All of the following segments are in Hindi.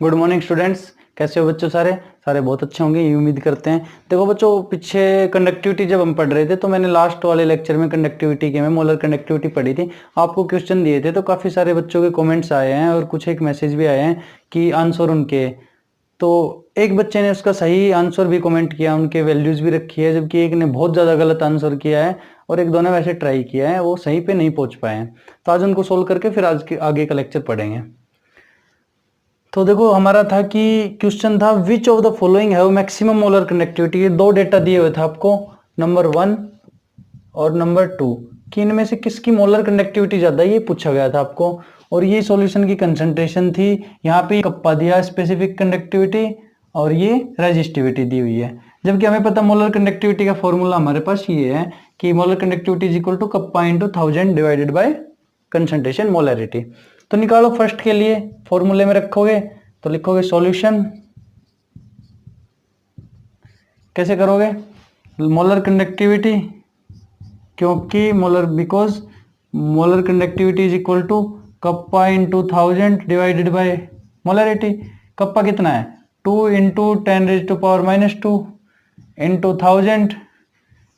Good morning students. कैसे हो बच्चों? सारे सारे बहुत अच्छे होंगे, ये उम्मीद करते हैं। देखो बच्चों, पीछे कंडक्टिविटी जब हम पढ़ रहे थे तो मैंने लास्ट वाले लेक्चर में कंडक्टिविटी के में मोलर कंडक्टिविटी पढ़ी थी। आपको क्वेश्चन दिए थे तो काफ़ी सारे बच्चों के कमेंट्स आए हैं और कुछ एक मैसेज भी आए हैं कि आंसर उनके, तो एक बच्चे ने उसका सही आंसर भी कमेंट किया, उनके वैल्यूज़ भी रखी है, जबकि एक ने बहुत ज़्यादा गलत आंसर किया है और एक दो ने वैसे ट्राई किया है, वो सही पे नहीं पहुँच पाए हैं। तो आज उनको सोल्व करके फिर आज के आगे का लेक्चर पढ़ेंगे। तो देखो, हमारा था कि क्वेश्चन था which of the following have maximum molar conductivity. ये दो डेटा दिए हुए थे आपको, नंबर 1 और नंबर 2, कि इनमें से किसकी मोलर कंडक्टिविटी ज्यादा है, ये पूछा गया था आपको। और ये सॉल्यूशन की कंसंट्रेशन थी। यहाँ पे कप्पा दिया स्पेसिफिक कंडक्टिविटी और ये रेजिस्टिविटी दी हुई है। जबकि हमें पता मोलर कंडक्टिविटी का फॉर्मूला हमारे पास ये है कि molar conductivity is equal to kappa into 1000 divided by concentration molarity. तो निकालो फर्स्ट के लिए, फॉर्मूले में रखोगे तो लिखोगे सॉल्यूशन। कैसे करोगे? मोलर कंडक्टिविटी, क्योंकि because molar conductivity is equal to kappa into 1000 divided by molarity. Kappa कितना है? 2 into 10⁻⁻² into 1000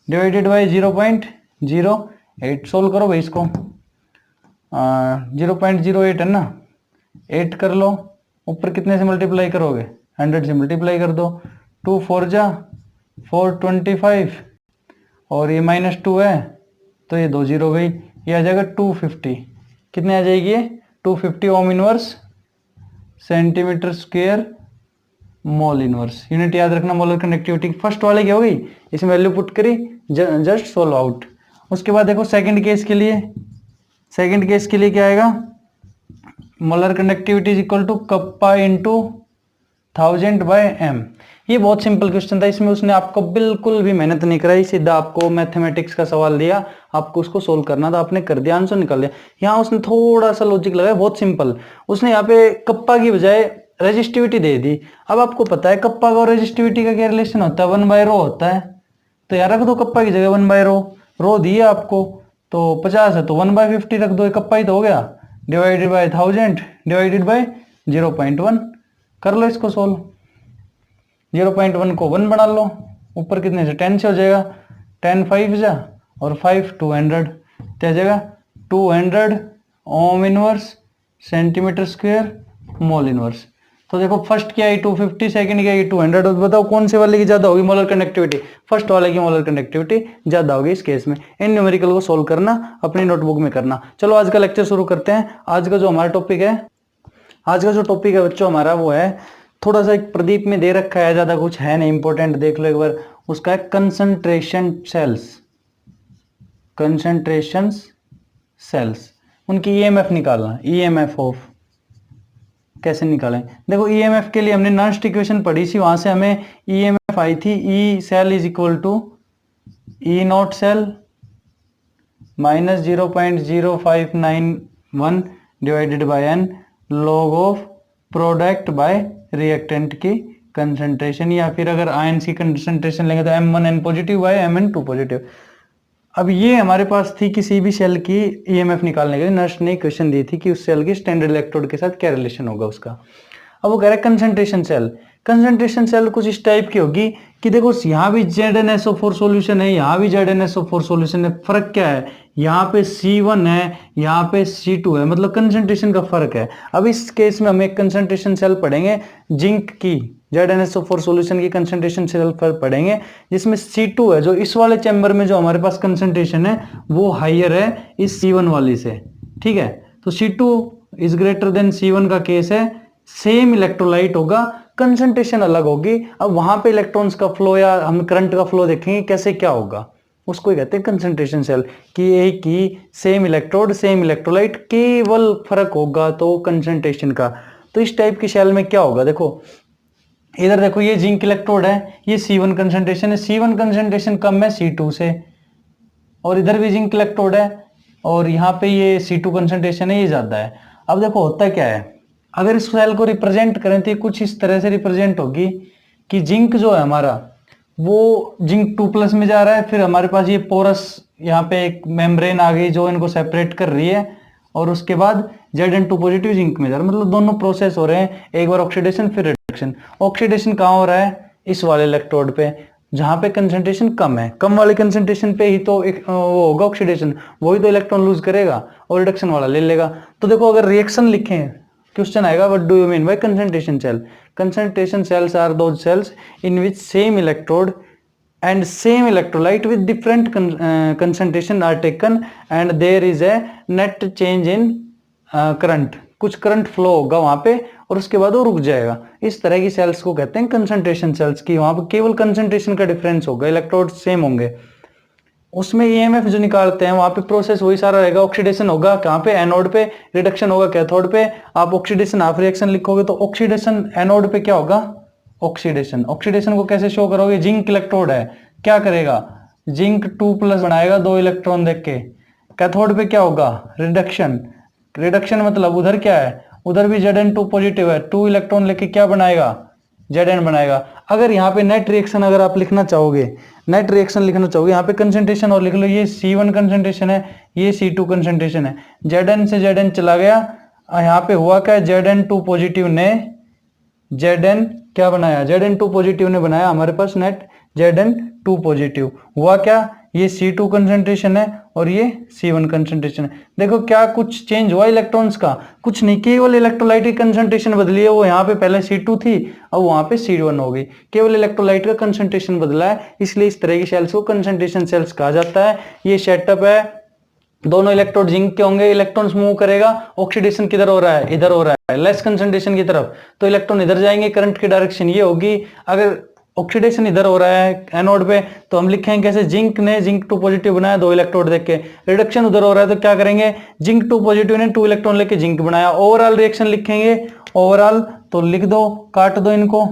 divided by 0.08। Solve करो भाई इसको। 0.08 है ना, 8 कर लो। ऊपर कितने से मल्टीप्लाई करोगे? 100 से मल्टीप्लाई कर दो। 2 4 जा 425 और ये -2 है तो ये 2 0 गई, ये आ जाएगा 250। कितने आ जाएगी ये? 250 ohm inverse centimetre square mole inverse. Unit याद रखना मोलर कंडक्टिविटी। फर्स्ट वाले की हो गई, इसमें वैल्यू पुट करी, जस्ट सोल्व आउट। उसके बाद देखो सेकंड केस के लिए। सेकंड केस के लिए क्या आएगा? Molar conductivity is equal to kappa into 1000 by M. ये बहुत सिंपल क्वेश्चन था, इसमें उसने आपको बिल्कुल भी मेहनत नहीं कराई, सीधा आपको मैथमेटिक्स का सवाल दिया, आपको उसको सोल्व करना था, आपने कर दिया, आंसर निकाल दिया। यहाँ उसने थोड़ा सा लॉजिक लगाया, बहुत सिंपल। उसने यहाँ पे कप्पा की बजाय रेजिस्टिविटी दे दी। अब आपको पता है कप्पा का और रेजिस्टिविटी का क्या रिलेशन होता है? 1/ρ होता है। तो यार रख दो कप्पा की जगह 1/ρ। रो दी है आपको, तो 50 है तो 1/50 रख दो, कप्पा ही तो हो गया, डिवाइडेड बाय 1000 डिवाइडेड बाय 0.1। कर लो इसको सोल्व। 0.1 को 1 बना लो, ऊपर कितने से 10 से हो जाएगा, 10 5 जा और 5 200, क्या जाएगा 200 ohm inverse centimetre square mole inverse. तो देखो फर्स्ट की आई 250, सेकंड की आई 200। तो बताओ कौन से वाले की ज्यादा होगी मोलर कंडक्टिविटी? फर्स्ट वाले की मोलर कंडक्टिविटी ज्यादा होगी इस केस में। इन न्यूमेरिकल को सोल्व करना, अपनी नोटबुक में करना। चलो आज का लेक्चर शुरू करते हैं। आज का जो हमारा टॉपिक है, आज का जो टॉपिक है बच्चों हमारा, वो है थोड़ा सा एक प्रदीप में दे रखा है, ज्यादा कुछ है नहीं, इंपॉर्टेंट देख लो एक बार। उसका है कंसंट्रेशन सेल्स। कंसंट्रेशन सेल्स, उनकी ईएमएफ निकालना। ईएमएफ ऑफ कैसे निकालें? देखो ईएमएफ के लिए हमने नॉस्ट इक्वेशन पढ़ी थी, वहां से हमें ईएमएफ आई थी, E cell is equal to E naught cell minus 0.0591 divided by n log of product by reactant की कंसंट्रेशन, या फिर अगर आयंस की कंसंट्रेशन लेंगे तो M1N positive bye Mn2 positive. अब ये हमारे पास थी किसी भी सेल की ईएमएफ निकालने के लिए नर्स ने क्वेश्चन दी थी कि उस सेल की स्टैंडर्ड इलेक्ट्रोड के साथ क्या रिलेशन होगा उसका। अब वो कह रहा है कंसंट्रेशन सेल। कंसंट्रेशन सेल कुछ इस टाइप की होगी कि देखो यहाँ भी ZnSO4 सॉल्यूशन है, यहाँ भी ZnSO4 सॉल्यूशन है। फर्क क्या है? यहाँ पे C1 है, यहाँ पे C2 है, मतलब कंसंट्रेशन का फर्क है। अब इस केस में हम एक कंसंट्रेशन सेल पढ़ेंगे जिंक की, ZnSO4 सॉल्यूशन की कंसंट्रेशन सेल पर पढ़ेंगे, जिसमें C2 है, जो इस वाले चैम्बर में जो हमारे पास कंसंट्रेशन है वो हाइयर है इस C1 वाली से। ठीक है, तो C2 is greater than C1 का केस है। सेम इलेक्ट्रोलाइट होगा, कंसंट्रेशन अलग होगी। अब वहां पे इलेक्ट्रॉन्स का फ्लो या हम करंट का फ्लो देखेंगे कैसे क्या होगा, उसको कहते हैं कंसंट्रेशन सेल। कि एक ही सेम इलेक्ट्रोड सेम इलेक्ट्रोलाइट, केवल फर्क होगा तो कंसंट्रेशन का। तो इस टाइप की सेल में क्या होगा? देखो इधर देखो, ये जिंक इलेक्ट्रोड है, ये C1 कंसंट्रेशन है, C1 कंसंट्रेशन कम है C2 से, और इधर भी जिंक इलेक्ट्रोड है और यहाँ पे ये C2 कंसंट्रेशन है, ये ज्यादा है। अब देखो होता क्या है, अगर इस सेल को रिप्रेजेंट करें तो कुछ इस तरह से रिप्रेजेंट होगी कि जिंक जो है हमारा वो जिंक 2+ में जा रहा है, फिर हमारे पास ये पोरस यहाँ पे एक मेम्ब्रेन आ गई जो इनको सेपरेट कर रही है, और उसके बाद Zn2 पॉजिटिव जिंक में जा रहा है, मतलब दोनों प्रोसेस हो रहे हैं, एक बार ऑक्सीडेशन फिर रिडक्शन। ऑक्सीडेशन कहाँ हो रहा है? इस वाले इलेक्ट्रोड पे, जहां पे कंसंट्रेशन कम है, कम वाले कंसंट्रेशन पे ही तो एक वो होगा ऑक्सीडेशन, वही तो इलेक्ट्रॉन लूज करेगा और रिडक्शन वाला ले लेगा। तो देखो अगर रिएक्शन लिखें, क्वेश्चन आएगा what do you mean by concentration cell. Concentration cells are those cells in which same electrode and same electrolyte with different concentration are taken and there is a net change in current, कुछ करंट फ्लो होगा वहां पे और उसके बाद वो रुक जाएगा। इस तरह की सेल्स को कहते हैं कंसंट्रेशन सेल्स की, वहां पे केवल कंसंट्रेशन का डिफरेंस होगा, इलेक्ट्रोड सेम होंगे। उसमें ईएमएफ जो निकालते हैं वहां पे प्रोसेस वही सारा रहेगा, ऑक्सीडेशन होगा कहाँ पे? एनोड पे, रिडक्शन होगा कैथोड पे। आप ऑक्सीडेशन हाफ रिएक्शन लिखोगे तो ऑक्सीडेशन एनोड पे क्या होगा? ऑक्सीडेशन। ऑक्सीडेशन को कैसे शो करोगे? जिंक इलेक्ट्रोड है, क्या करेगा? जिंक 2+ बनाएगा 2 इलेक्ट्रॉन देख के। कैथोड पे क्या होगा? रिडक्शन। रिडक्शन मतलब उधर क्या है? उधर भी Zn2 पॉजिटिव है, 2 इलेक्ट्रॉन लेके क्या बनाएगा? Zn बनाएगा। अगर यहाँ पे नेट रिएक्शन अगर आप लिखना चाहोगे, नेट रिएक्शन लिखना चाहोगे, यहाँ पे कंसंट्रेशन और लिख लो, ये C1 कंसंट्रेशन है, ये C2 कंसंट्रेशन है, Zn से Zn चला गया, यहाँ पे हुआ क्या? Zn2 पॉजिटिव ने Zn क्या बनाया? Zn2 पॉजिटिव ने बनाया हमारे पास नेट Zn2 पॉजिटिव। हुआ क्या? ये C2 कंसंट्रेशन है और ये C1 कंसंट्रेशन है। देखो क्या कुछ चेंज हुआ इलेक्ट्रॉन्स का? कुछ नहीं, केवल इलेक्ट्रोलाइट की कंसंट्रेशन बदली है। वो यहाँ पे पहले C2 थी, अब वहां पे C1 हो गई, केवल इलेक्ट्रोलाइट का कंसंट्रेशन बदला है। इसलिए इस तरह की सेल्स को कंसंट्रेशन सेल्स कहा जाता है। ये सेटअप है, दोनों इलेक्ट्रोड जिंक के होंगे, इलेक्ट्रॉन्स मूव करेगा, ऑक्सीडेशन किधर हो रहा है? इधर हो रहा है, लेस कंसंट्रेशन की तरफ, तो इलेक्ट्रॉन इधर जाएंगे, करंट की डायरेक्शन ये होगी। अगर ऑक्सीडेशन इधर हो रहा है एनोड पे तो हम लिखेंगे कैसे? जिंक ने Zn2 पॉजिटिव बनाया 2 इलेक्ट्रोड देख के। रिडक्शन उधर हो रहा है तो क्या करेंगे? Zn2 पॉजिटिव ने 2 इलेक्ट्रॉन लेके जिंक बनाया। ओवरऑल रिएक्शन लिखेंगे, ओवरऑल तो लिख दो, काट दो इनको,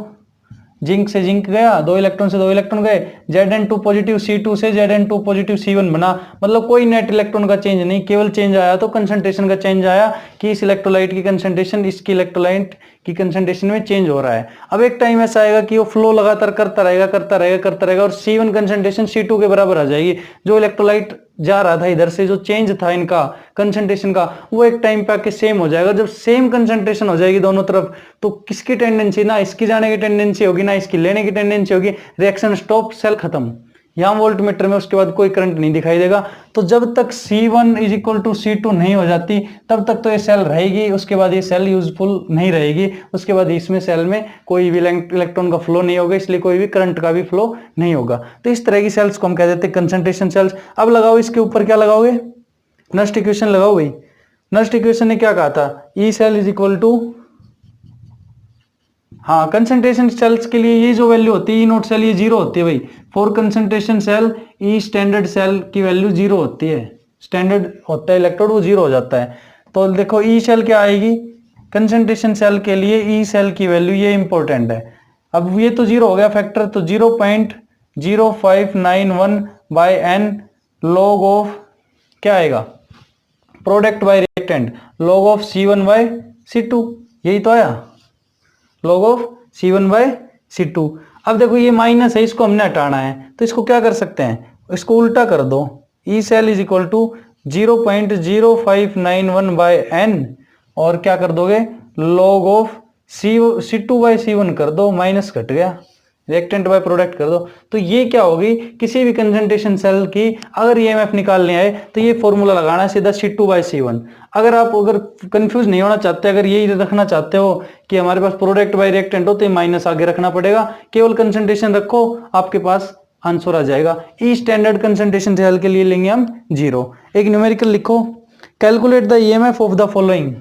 जिंक से जिंक गया, 2 इलेक्ट्रॉन से 2 इलेक्ट्रॉन गए, Zn2 पॉजिटिव C2 से Zn2 पॉजिटिव C1 बना। मतलब कोई नेट इलेक्ट्रॉन का चेंज नहीं, केवल चेंज आया तो कंसंट्रेशन का चेंज आया कि इस इलेक्ट्रोलाइट की कंसंट्रेशन इसकी इलेक्ट्रोलाइट की कंसंट्रेशन में चेंज हो रहा है। अब एक टाइम ऐसा आएगा कि वो फ्लो लगातार करता रहेगा और C1 कंसंट्रेशन C2 के बराबर आ जाएगी। जो इलेक्ट्रोलाइट जा रहा था इधर से, जो चेंज था इनका कंसंट्रेशन का, वो एक टाइम पे आके सेम हो जाएगा। जब सेम कंसंट्रेशन हो जाएगी दोनों तरफ तो किसकी टेंडेंसी? ना इसकी जाने की टेंडेंसी होगी ना इसकी लेने की टेंडेंसी होगी, रिएक्शन स्टॉप, सेल खत्म। यहाँ वोल्ट मीटर में उसके बाद कोई करंट नहीं दिखाई देगा। तो जब तक C1 = C2 नहीं हो जाती तब तक तो ये सेल रहेगी, उसके बाद ये सेल यूजफुल नहीं रहेगी, उसके बाद इसमें सेल में कोई भी इलेक्ट्रॉन का फ्लो नहीं होगा, इसलिए कोई भी करंट का भी फ्लो नहीं होगा। तो इस तरह की सेल्स को हम कह देते हैं कंसंट्रेशन सेल्स। अब लगाओ इसके ऊपर, क्या लगाओगे? नस्ट इक्वेशन लगाओ भाई। नस्ट इक्वेशन ने क्या कहा था? ई सेल = हाँ, कंसंट्रेशन सेल्स के लिए ये जो वैल्यू होती है E0 सेल, ये 0 होती है भाई। For concentration cell E standard cell की वैल्यू 0 होती है, स्टैंडर्ड होता है इलेक्ट्रोड, वो 0 हो जाता है। तो देखो ई सेल क्या आएगी कंसंट्रेशन सेल के लिए? ई सेल की वैल्यू ये इंपॉर्टेंट है। अब ये तो 0 हो गया फैक्टर, तो 0.0591/n log ऑफ क्या आएगा? Product by reactant, log of C1/C2, यही तो आया, log ऑफ C1/C2। अब देखो ये माइनस है, इसको हमने हटाना है, तो इसको क्या कर सकते हैं? इसको उल्टा कर दो, ई सेल = 0.0591/n और क्या कर दोगे? log ऑफ C2/C1 कर दो, माइनस घट गया, रिएक्टेंट बाय प्रोडक्ट कर दो। तो ये क्या होगी? किसी भी कंसंट्रेशन सेल की अगर ईएमएफ निकालने आए तो ये फॉर्मूला लगाना है सीधा C2/C1। अगर कंफ्यूज नहीं होना चाहते, अगर यही रखना चाहते हो कि हमारे पास प्रोडक्ट बाय रिएक्टेंट हो तो माइनस आगे रखना पड़ेगा, केवल कंसंट्रेशन रखो, आपके पास आंसर आ जाएगा। ई स्टैंडर्ड कंसंट्रेशन सेल के लिए लेंगे हम 0। एक न्यूमेरिकल लिखो, calculate the EMF of the following,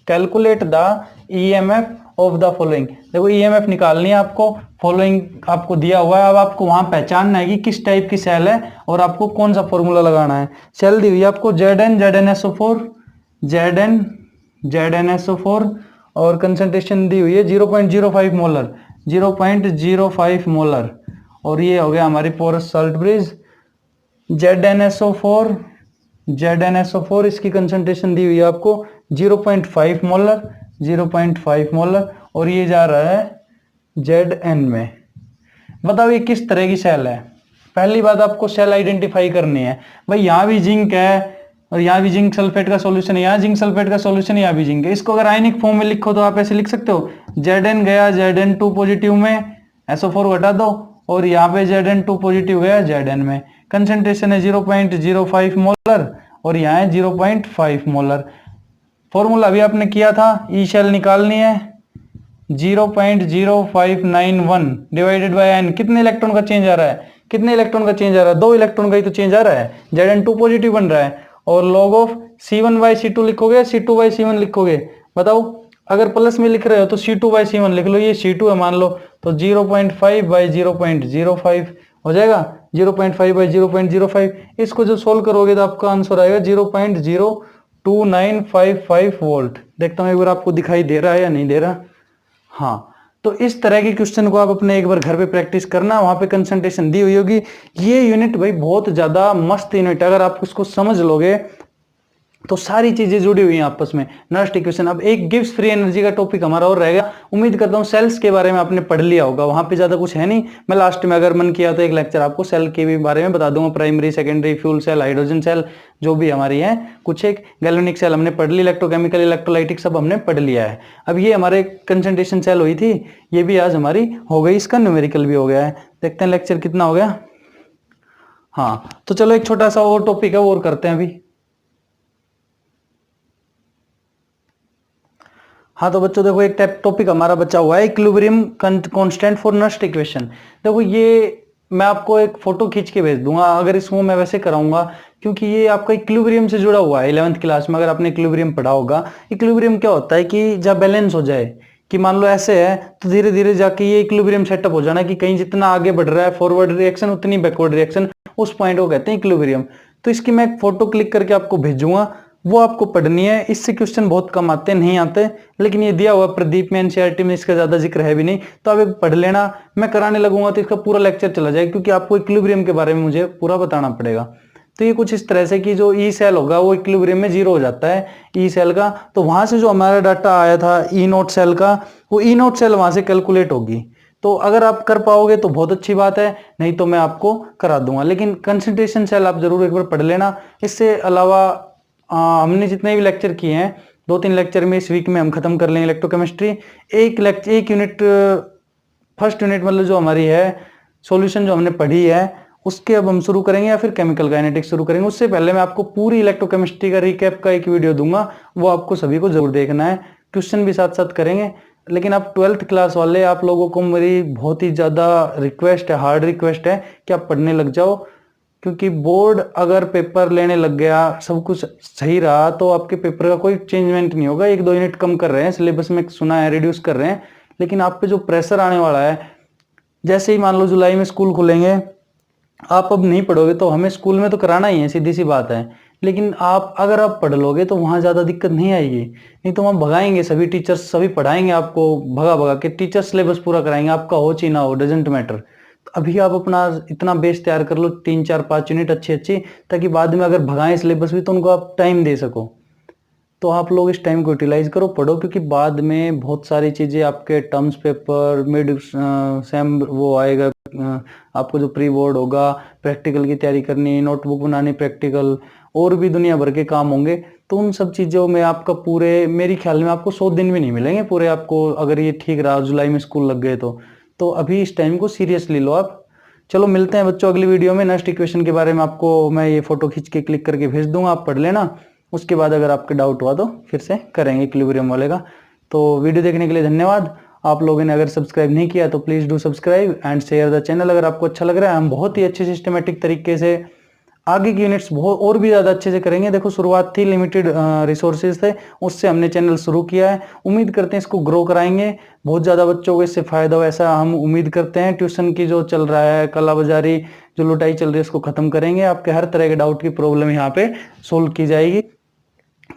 calculate the EMF of the following. देखो ईएमएफ निकालनी है आपको, फॉलोइंग आपको दिया हुआ है। अब आपको वहां पहचानना है कि किस टाइप की सेल है और आपको कौन सा फॉर्मूला लगाना है। सेल दी हुई है आपको ZnZnSO4 और कंसंट्रेशन दी हुई है 0.05 मोलर, 0.05 मोलर, और ये हो गया हमारी पोरस सॉल्ट ब्रिज। ZnSO4 इसकी कंसंट्रेशन दी हुई है आपको 0.5 मोलर, 0.5 मोलर, और ये जा रहा है Zn में। बताओ ये किस तरह की सेल है? पहली बात आपको सेल आइडेंटिफाई करनी है भाई। यहाँ भी जिंक है, और यहाँ भी जिंक सल्फेट का सॉल्यूशन है, यहाँ जिंक सल्फेट का सॉल्यूशन, यहाँ भी जिंक है। इसको अगर आयनिक फॉर्म में लिखो तो आप ऐसे लिख सकते हो, Zn गया Zn2 पॉजिटिव में, SO4 घटा दो, और यहाँ पे Zn2 पॉजिटिव गया Zn में। कंसेंट्रेशन है 0.05 मोलर और यहाँ है 0.5 मोलर। फॉर्मूला अभी आपने किया था, ई शेल निकालनी है 0.0591 डिवाइडेड बाय n। कितने इलेक्ट्रॉन का चेंज आ रहा है, कितने इलेक्ट्रॉन का चेंज आ रहा है, 2 इलेक्ट्रॉन का ही तो चेंज आ रहा है, Zn2 पॉजिटिव बन रहा है। और log ऑफ C1/C2 लिखोगे, C2/C1 लिखोगे, बताओ अगर प्लस में लिख रहे हो तो C2/C1 लिख लो, ये C2 है मान लो, तो 0.5/0.05 हो जाएगा, 0.5/0.05। इसको जो सोल्व करोगे तो आपका आंसर आएगा 0.02955 वोल्ट। देखता हूँ एक बार आपको दिखाई दे रहा है या नहीं दे रहा। हाँ, तो इस तरह के क्वेश्चन को आप अपने एक बार घर पे प्रैक्टिस करना, वहां पे कंसंट्रेशन दी हुई होगी। ये यूनिट भाई बहुत ज्यादा मस्त यूनिट है, अगर आप उसको समझ लोगे तो सारी चीजें जुड़ी हुई हैं आपस में। Nernst equation. अब एक गिब्स फ्री एनर्जी का टॉपिक हमारा और रहेगा। उम्मीद करता हूँ सेल्स के बारे में आपने पढ़ लिया होगा, वहां पे ज्यादा कुछ है नहीं। मैं लास्ट में अगर मन किया तो एक लेक्चर आपको सेल के भी बारे में बता दूंगा, primary, secondary, fuel cell, hydrogen cell, जो भी हमारी है कुछ। एक गैल्वेनिक सेल हमने पढ़ ली, इलेक्ट्रोकेमिकल, इलेक्ट्रोलाइटिक सब हमने पढ़ लिया है। अब ये हमारे कंसंट्रेशन सेल हुई थी, ये भी आज हमारी हो गई, इसका न्यूमेरिकल भी हो गया है। देखते हैं लेक्चर कितना हो गया। हाँ, तो चलो एक छोटा सा और टॉपिक है वो और करते हैं अभी। हाँ तो बच्चों देखो, एक टॉपिक हमारा बचा हुआ है, equilibrium constant for Nernst equation. देखो ये मैं आपको एक फोटो खींच के भेज दूंगा, अगर इसको मैं वैसे कराऊंगा, क्योंकि ये आपका इक्विलिब्रियम से जुड़ा हुआ है। 11th क्लास में अगर आपने इक्विलिब्रियम पढ़ा होगा, इक्विलिब्रियम क्या होता है कि जब बैलेंस हो जाए, कि मान लो ऐसे है तो धीरे धीरे जाके ये इक्विलिब्रियम सेटअप हो जाना, कि कहीं जितना आगे बढ़ रहा है फॉरवर्ड रिएक्शन उतनी बैकवर्ड रिएक्शन, उस पॉइंट को कहते हैं इक्विलिब्रियम। तो इसकी मैं एक फोटो क्लिक करके आपको भेजूंगा, वो आपको पढ़नी है। इससे क्वेश्चन बहुत कम आते नहीं आते, लेकिन ये दिया हुआ प्रदीप में, एनसीईआरटी में इसका ज्यादा जिक्र है भी नहीं, तो आप एक पढ़ लेना। मैं कराने लगूंगा तो इसका पूरा लेक्चर चला जाए, क्योंकि आपको इक्विलिब्रियम के बारे में मुझे पूरा बताना पड़ेगा। तो ये कुछ इस तरह से कि जो ई सेल होगा वो इक्विलिब्रियम में 0 हो जाता है ई सेल का, तो वहां से जो हमारा डाटा आया था ई नोट सेल का, वो ई नोट सेल वहां से कैलकुलेट होगी। तो अगर आप कर पाओगे तो बहुत अच्छी बात है, नहीं तो मैं आपको करा दूंगा। लेकिन कंसंट्रेशन सेल आप जरूर एक बार पढ़ लेना। इससे अलावा हमने जितने भी लेक्चर किए हैं, 2-3 लेक्चर में इस वीक में हम खत्म कर लेंगे इलेक्ट्रोकेमिस्ट्री। एक यूनिट, फर्स्ट यूनिट मतलब जो हमारी है सॉल्यूशन जो हमने पढ़ी है, उसके अब हम शुरू करेंगे, या फिर केमिकल काइनेटिक्स शुरू करेंगे। उससे पहले मैं आपको पूरी इलेक्ट्रोकेमिस्ट्री का रिकैप का एक वीडियो दूंगा, वो आपको सभी को जरूर देखना है। क्वेश्चन भी साथ साथ करेंगे। लेकिन आप 12th क्लास वाले, आप लोगों को मेरी बहुत ही ज्यादा रिक्वेस्ट है, हार्ड रिक्वेस्ट है कि आप पढ़ने लग जाओ, क्योंकि बोर्ड अगर पेपर लेने लग गया, सब कुछ सही रहा, तो आपके पेपर का कोई चेंजमेंट नहीं होगा। 1-2 यूनिट कम कर रहे हैं सिलेबस में, सुना है रिड्यूस कर रहे हैं, लेकिन आप पे जो प्रेशर आने वाला है, जैसे ही मान लो जुलाई में स्कूल खुलेंगे, आप अब नहीं पढ़ोगे तो हमें स्कूल में तो कराना ही है, सीधी सी बात है। लेकिन आप अगर आप पढ़ लोगे तो वहां ज्यादा दिक्कत नहीं आएगी। नहीं तो वहां भगाएंगे सभी टीचर्स, सभी पढ़ाएंगे आपको भगा भगा के, टीचर सिलेबस पूरा कराएंगे, आपका हो चाहे ना हो, डजेंट मैटर। अभी आप अपना इतना बेस तैयार कर लो, 3-4-5 यूनिट अच्छी अच्छी, ताकि बाद में अगर भगाएं सिलेबस भी तो उनको आप टाइम दे सको। तो आप लोग इस टाइम को यूटिलाइज करो, पढ़ो, क्योंकि बाद में बहुत सारी चीजें आपके टर्म्स पेपर, मिड सेम वो आएगा, आपको जो प्री बोर्ड होगा, प्रैक्टिकल की तैयारी करनी, नोटबुक बनानी प्रैक्टिकल, और भी दुनिया भर के काम होंगे। तो उन सब चीजों में आपका पूरे, मेरे ख्याल में आपको 100 दिन भी नहीं मिलेंगे पूरे आपको, अगर ये ठीक रहा जुलाई में स्कूल लग गए तो अभी इस टाइम को सीरियसली लो आप। चलो मिलते हैं बच्चों अगली वीडियो में। नेक्स्ट इक्वेशन के बारे में आपको मैं ये फोटो खींच के क्लिक करके भेज दूंगा, आप पढ़ लेना। उसके बाद अगर आपके डाउट हुआ तो फिर से करेंगे इक्विलिब्रियम वाले का। तो वीडियो देखने के लिए धन्यवाद। आप लोगों ने अगर सब्सक्राइब नहीं किया तो please do subscribe and share the channel. अगर आपको अच्छा लग रहा है, हम बहुत ही अच्छे सिस्टमेटिक तरीके से आगे की यूनिट्स बहुत और भी ज्यादा अच्छे से करेंगे। देखो शुरुआत थी, लिमिटेड रिसोर्सेज थे, उससे हमने चैनल शुरू किया है। उम्मीद करते हैं इसको ग्रो कराएंगे, बहुत ज्यादा बच्चों को इससे फायदा हो, ऐसा हम उम्मीद करते हैं। ट्यूशन की जो चल रहा है काला बाजारी, जो लुटाई चल रही है, उसको खत्म करेंगे। आपके हर तरह के डाउट की प्रॉब्लम यहाँ पे सोल्व की जाएगी।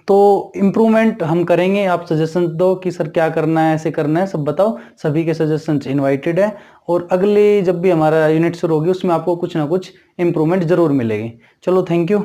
तो इम्प्रूवमेंट हम करेंगे, आप सजेशन दो कि सर क्या करना है, ऐसे करना है, सब बताओ। सभी के सजेशंस इनवाइटेड है, और अगली जब भी हमारा यूनिट शुरू होगी उसमें आपको कुछ ना कुछ इम्प्रूवमेंट जरूर मिलेगी। चलो थैंक यू।